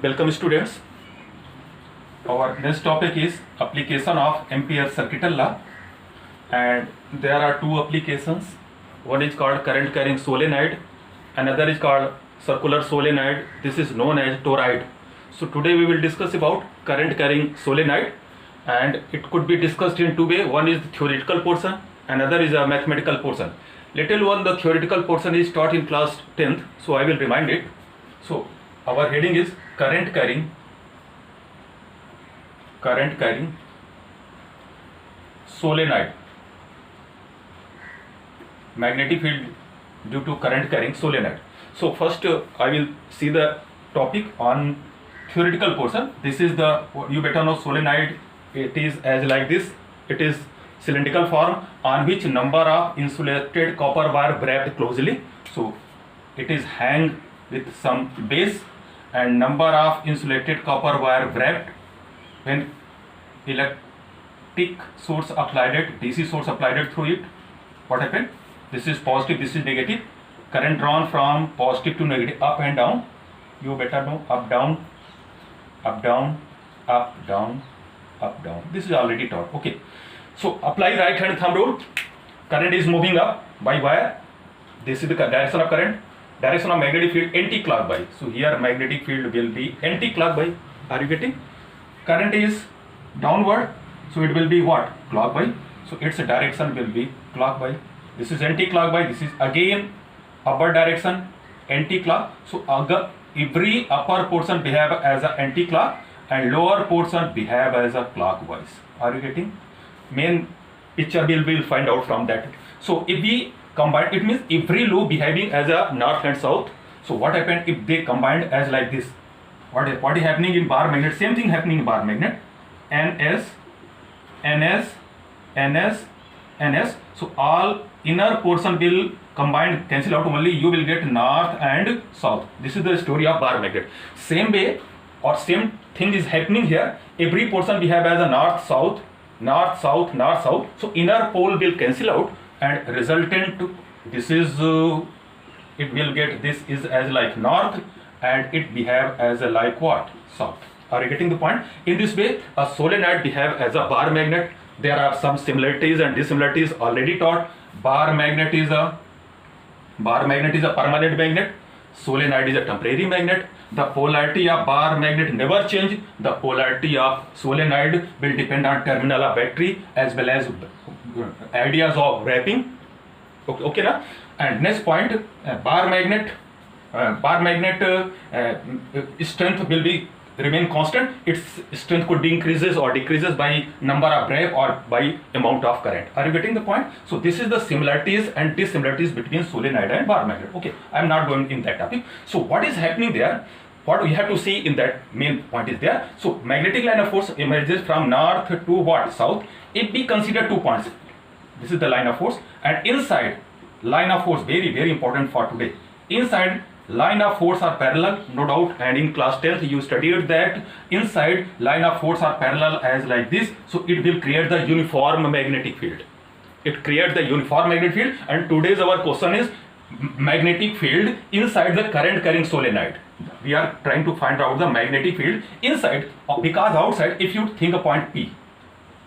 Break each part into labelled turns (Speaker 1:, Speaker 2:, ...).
Speaker 1: Welcome students. Our next topic is application of Ampere circuital law, and there are two applications. One is called current carrying solenoid, another is called circular solenoid. This is known as toroid. So today we will discuss about current carrying solenoid, and it could be discussed in two ways. One is the theoretical portion, another is a mathematical portion. Little one, the theoretical portion is taught in class 10th, so I will remind it. So our heading is current carrying solenoid, magnetic field due to current carrying solenoid. So first I will see the topic on theoretical portion. This is the, you better know solenoid. It is as like this. It is cylindrical form on which number of insulated copper wire wrapped closely. So it is hang with some base and number of insulated copper wire wrapped. When electric source applied it, DC source applied it through it, what happened? This is positive, this is negative. Current drawn from positive to negative, up and down. You better know, up down, up down, up down, up down. This is already taught. Okay. So apply right hand thumb rule. Current is moving up by wire. This is the direction of current. Direction of magnetic field anti-clockwise. So here magnetic field will be anti-clockwise. Are you getting? Current is downward, so it will be what? Clockwise. So its direction will be clockwise. This is anti-clockwise. This is again upward direction, anti-clock. So every upper portion behave as an anti-clock and lower portion behave as a clockwise. Are you getting? Main picture we'll find out from that. So if we combine, it means every loop behaving as a north and south. So what happened if they combined as like this? What is happening in bar magnet? Same thing happening in bar magnet. NS, NS, NS, NS. So all inner portion will combine, cancel out, only you will get north and south. This is the story of bar magnet. Same way or same thing is happening here. Every portion we have as a north, south, north, south, north, south. So inner pole will cancel out and resultant, this is, it will get, this is as like north and it behave as a like what? South. Are you getting the point? In this way, a solenoid behave as a bar magnet. There are some similarities and dissimilarities already taught. Bar magnet is a permanent magnet. Solenoid is a temporary magnet. The polarity of bar magnet never change. The polarity of solenoid will depend on terminal of battery as well as ideas of wrapping. Okay, na? And next point, bar magnet strength will be remain constant. Its strength could be increases or decreases by number of wrap or by amount of current. Are you getting the point? So this is the similarities and dissimilarities between solenoid and bar magnet. Okay, I am not going in that topic. So what is happening there? What we have to see in that main point is there. So magnetic line of force emerges from north to what? South. If we consider 2 points, this is the line of force, and inside line of force, very very important for today. Inside line of force are parallel, no doubt, and in class 10th you studied that inside line of force are parallel as like this. So it will create the uniform magnetic field. It creates the uniform magnetic field, and today's our question is magnetic field inside the current carrying solenoid. We are trying to find out the magnetic field inside, because outside, if you think a point P,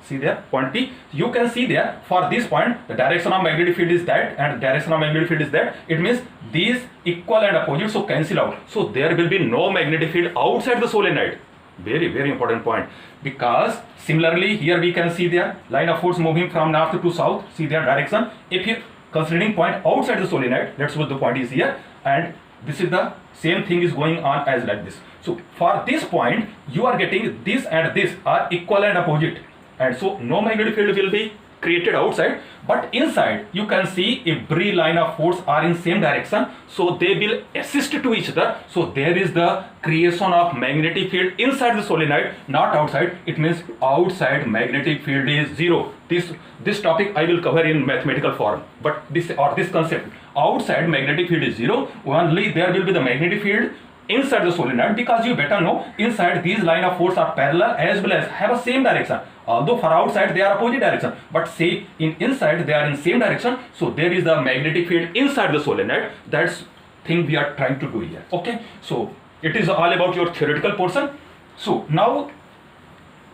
Speaker 1: see there, point P, you can see there, for this point, the direction of magnetic field is that and the direction of magnetic field is that. It means these equal and opposite, so cancel out. So there will be no magnetic field outside the solenoid. Very, very important point. Because similarly, here we can see there, line of force moving from north to south, see their direction. If you considering point outside the solenoid, let's suppose the point is here, and this is the same thing is going on as like this. So for this point, you are getting this and this are equal and opposite. And so no magnetic field will be created outside, but inside you can see every line of force are in same direction, so they will assist to each other. So there is the creation of magnetic field inside the solenoid, not outside. It means outside magnetic field is zero. This topic I will cover in mathematical form, but this concept, outside magnetic field is zero, only there will be the magnetic field inside the solenoid, because you better know inside these line of force are parallel as well as have a same direction. Although for outside they are opposite direction, but say in inside they are in same direction. So there is the magnetic field inside the solenoid. That's thing we are trying to do here. Okay, so It is all about your theoretical portion. So now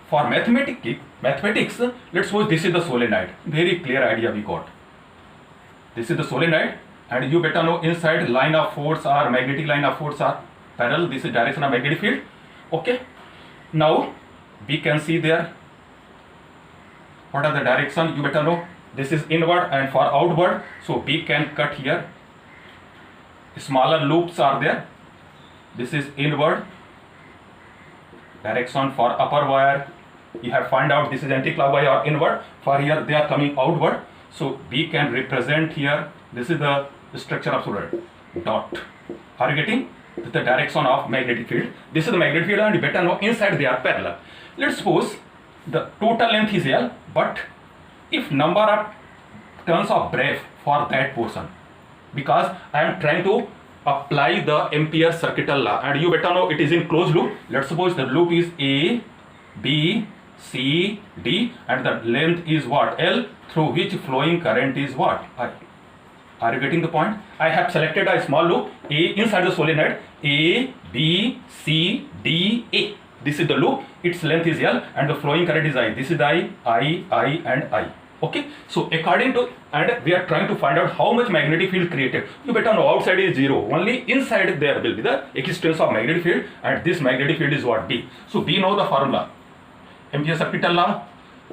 Speaker 1: for mathematics, let's suppose this is the solenoid. Very clear idea we got. This is the solenoid, and you better know inside line of force or magnetic line of force are parallel. This is direction of magnetic field. Okay. Now we can see there what are the direction. You better know this is inward and for outward. So we can cut here. Smaller loops are there. This is inward direction for upper wire. You have find out this is anti-clockwise or inward. For here they are coming outward. So we can represent here. This is the structure of solenoid. Dot. Are you getting? This is the direction of magnetic field. This is the magnetic field, and you better know inside they are parallel. Let's suppose the total length is L, but if number of turns of breath for that portion, because I am trying to apply the Ampere circuital law, and you better know it is in closed loop. Let's suppose the loop is A, B, C, D, and the length is what? L, through which flowing current is what? I. Are you getting the point? I have selected a small loop A inside the solenoid. A, B, C, D, A. This is the loop. Its length is L and the flowing current is I. This is I, and I. Okay. So according to, and we are trying to find out how much magnetic field created. You better know outside is 0. Only inside there will be the existence of magnetic field, and this magnetic field is what? B. So we know the formula. Ampere circuital law.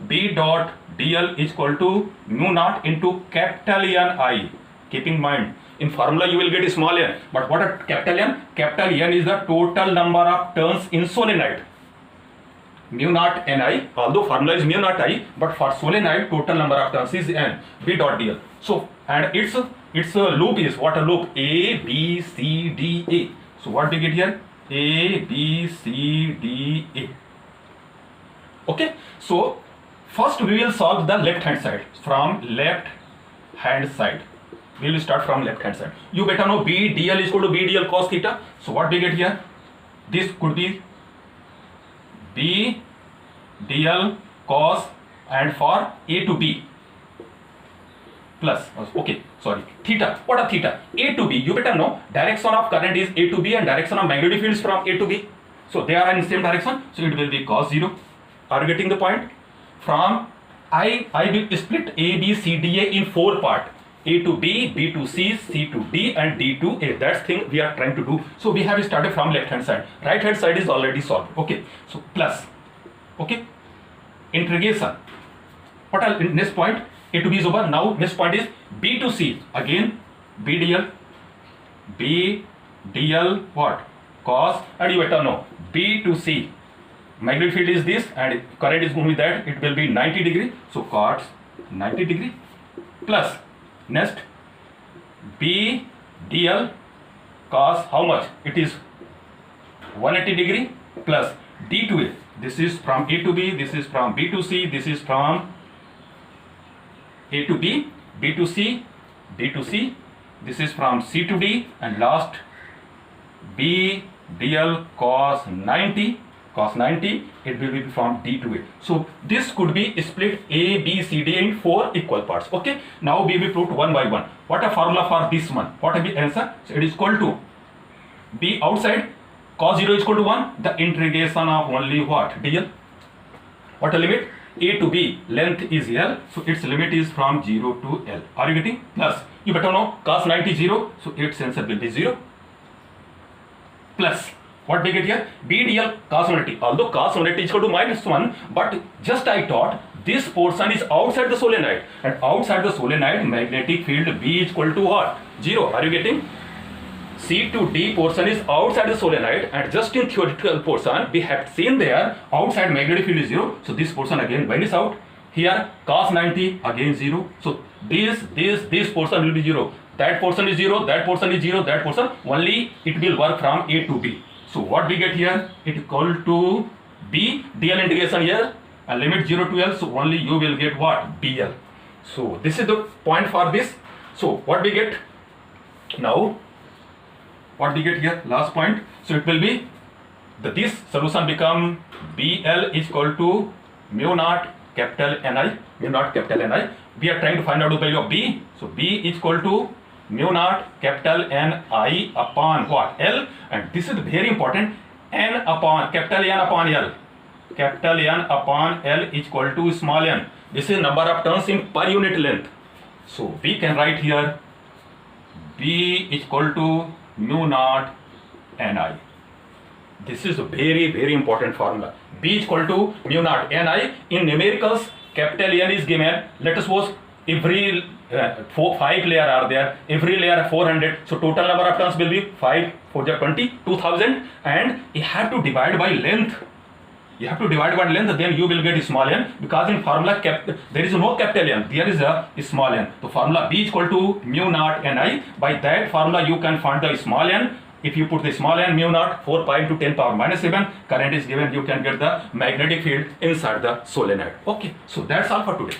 Speaker 1: B dot dl is equal to mu naught into capital N I. Keep in mind, in formula you will get small n, but what are capital N? Capital N is the total number of turns in solenoid. Mu naught Ni, although formula is mu naught I, but for solenoid total number of turns is N. B dot dl. So, and its loop is what? A loop A, B, C, D, A. So what we get here? A, B, C, D, A. Okay. So first we will solve the left hand side. From left hand side, we will start from left hand side. You better know B dl is equal to B dl cos theta. So what we get here? This could be B dl cos, and for A to B plus, okay, sorry, theta. What are theta? A to B. You better know direction of current is A to B and direction of magnetic field is from A to B. So they are in same direction. So it will be cos 0. Are you getting the point? From I will split A, B, C, D, A in 4 parts. A to B, B to C, C to D, and D to A. That's thing we are trying to do. So we have started from left hand side. Right hand side is already solved. Okay. So plus. Okay. Integration. What are next point? A to B is over. Now next point is B to C. Again B dl. B dl what? Cos, and you better know B to C. Magnetic field is this and current is moving that. It will be 90 degree. So cos 90 degree plus. Next, B dl cos how much? It is 180 degree plus D to A. This is from A to B, this is from B to C, this is from A to B, B to C, D to C, this is from C to D, and last B dl cos 90. Cos 90, it will be from D to A. So this could be split A, B, C, D in 4 equal parts. Okay. Now we will put one by one. What a formula for this one? What will be answer? So it is equal to B outside cos 0 is equal to 1. The integration of only what? DL. What a limit? A to B length is L. So its limit is from 0 to L. Are you getting? Plus you better know cos 90 0. So its answer will be 0. Plus. What we get here? B dl cos 180. Although cos 180 is equal to minus 1, but just I thought this portion is outside the solenoid, and outside the solenoid magnetic field B is equal to what? 0. Are you getting? C to D portion is outside the solenoid, and just in theoretical portion we have seen there outside magnetic field is 0. So this portion again vanishes out. Here cos 90 again 0. So this portion will be 0. That portion is 0. That portion is 0. That portion only it will work from A to B. So what we get here? It equal to B dl integration here, and limit 0 to L. So only you will get what? dl. So this is the point for this. So what we get now? What we get here? Last point. So it will be this solution become BL is equal to mu naught capital Ni. Mu naught capital Ni. We are trying to find out the value of B. So B is equal to mu naught capital N I upon what? L, and this is very important, N upon capital N upon L. Capital N upon L is equal to small n. This is number of turns in per unit length. So we can write here B is equal to mu naught Ni. This is a very important formula. B is equal to mu naught Ni. In numericals, capital N is given. Let us suppose every 5 layer are there. Every layer 400. So total number of turns will be 5 for the 20, 2000, and you have to divide by length. You have to divide by length, then you will get small n, because in formula there is no capital N, there is a small n. So formula B is equal to mu naught Ni. By that formula you can find the small n. If you put the small n, mu naught 4 pi into 10 power minus 7, current is given, you can get the magnetic field inside the solenoid. Okay, so that's all for today.